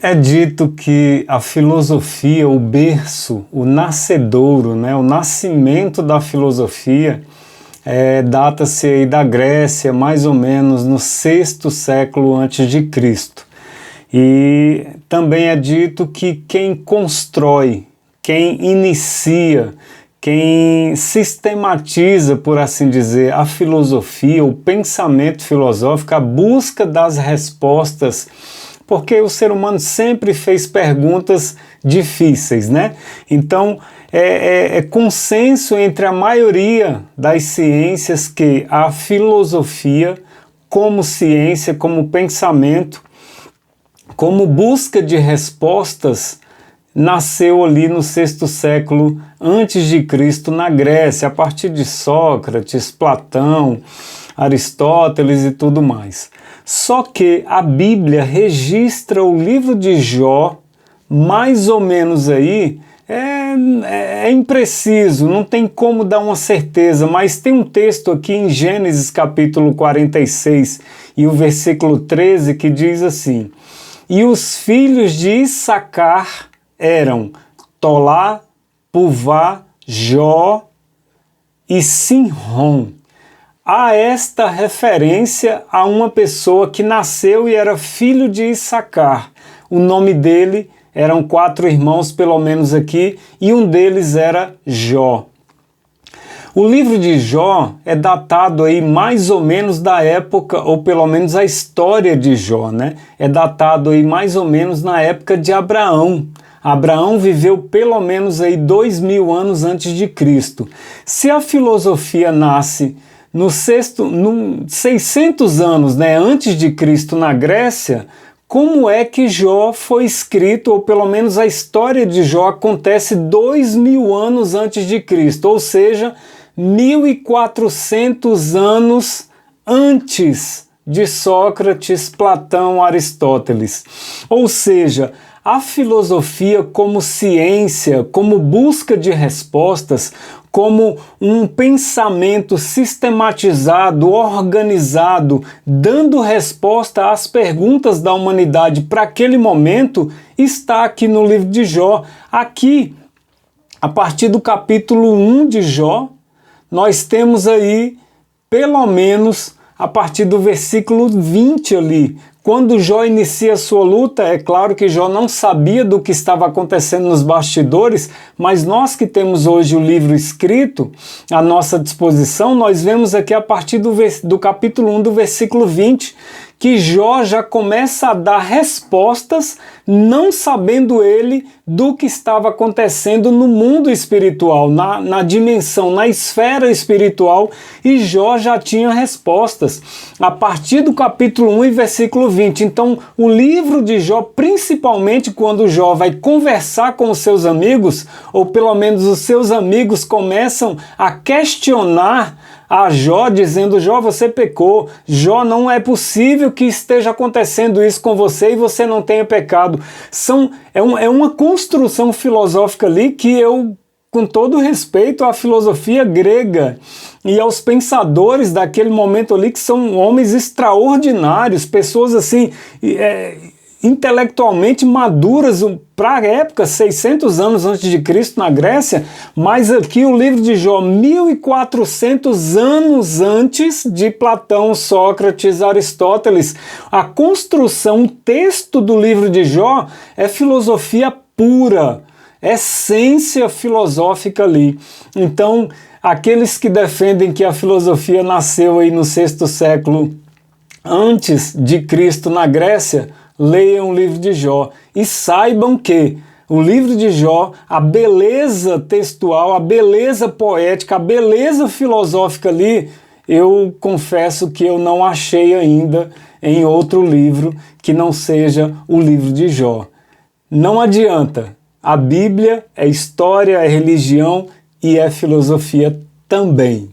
É dito que a filosofia, o berço, o nascedouro, né, o nascimento da filosofia data-se aí da Grécia, mais ou menos no 6º século antes de Cristo. E também é dito que quem constrói, quem inicia, quem sistematiza, por assim dizer, a filosofia, o pensamento filosófico, a busca das respostas, porque o ser humano sempre fez perguntas difíceis, né? Então, é consenso entre a maioria das ciências que a filosofia, como ciência, como pensamento, como busca de respostas, nasceu ali no 6º século antes de Cristo na Grécia, a partir de Sócrates, Platão, Aristóteles e tudo mais. Só que a Bíblia registra o livro de Jó, mais ou menos aí, é impreciso, não tem como dar uma certeza, mas tem um texto aqui em Gênesis capítulo 46 e o versículo 13 que diz assim: e os filhos de Issacar eram Tolá, Puvá, Jó e Sinrom. Há esta referência a uma pessoa que nasceu e era filho de Issacar. O nome dele, eram 4 irmãos pelo menos aqui, e um deles era Jó. O livro de Jó é datado aí mais ou menos da época, ou pelo menos a história de Jó, né? É datado aí mais ou menos na época de Abraão. Abraão viveu pelo menos aí 2000 anos antes de Cristo. Se a filosofia nasce no 600 anos, né, antes de Cristo na Grécia, como é que Jó foi escrito, ou pelo menos a história de Jó acontece 2000 anos antes de Cristo, ou seja, 1400 anos antes de Sócrates, Platão, Aristóteles. Ou seja, a filosofia como ciência, como busca de respostas, como um pensamento sistematizado, organizado, dando resposta às perguntas da humanidade para aquele momento, está aqui no livro de Jó. Aqui, a partir do capítulo 1 de Jó, nós temos aí, pelo menos, a partir do versículo 20 ali, quando Jó inicia a sua luta. É claro que Jó não sabia do que estava acontecendo nos bastidores, mas nós que temos hoje o livro escrito à nossa disposição, nós vemos aqui a partir do capítulo 1, do versículo 20, que Jó já começa a dar respostas, não sabendo ele do que estava acontecendo no mundo espiritual, na dimensão, na esfera espiritual, e Jó já tinha respostas. A partir do capítulo 1 e versículo 20. Então, o livro de Jó, principalmente quando Jó vai conversar com os seus amigos, ou pelo menos os seus amigos começam a questionar a Jó, dizendo: Jó, você pecou, Jó, não é possível que esteja acontecendo isso com você e você não tenha pecado. É uma construção filosófica ali que eu, com todo respeito à filosofia grega e aos pensadores daquele momento ali, que são homens extraordinários, pessoas assim, intelectualmente maduras para a época, 600 anos antes de Cristo na Grécia, mas aqui o livro de Jó, 1400 anos antes de Platão, Sócrates, Aristóteles. A construção, o texto do livro de Jó é filosofia pura, essência filosófica ali. Então, aqueles que defendem que a filosofia nasceu aí no 6º século antes de Cristo na Grécia, leiam o livro de Jó e saibam que o livro de Jó, a beleza textual, a beleza poética, a beleza filosófica ali, eu confesso que eu não achei ainda em outro livro que não seja o livro de Jó. Não adianta, a Bíblia é história, é religião e é filosofia também.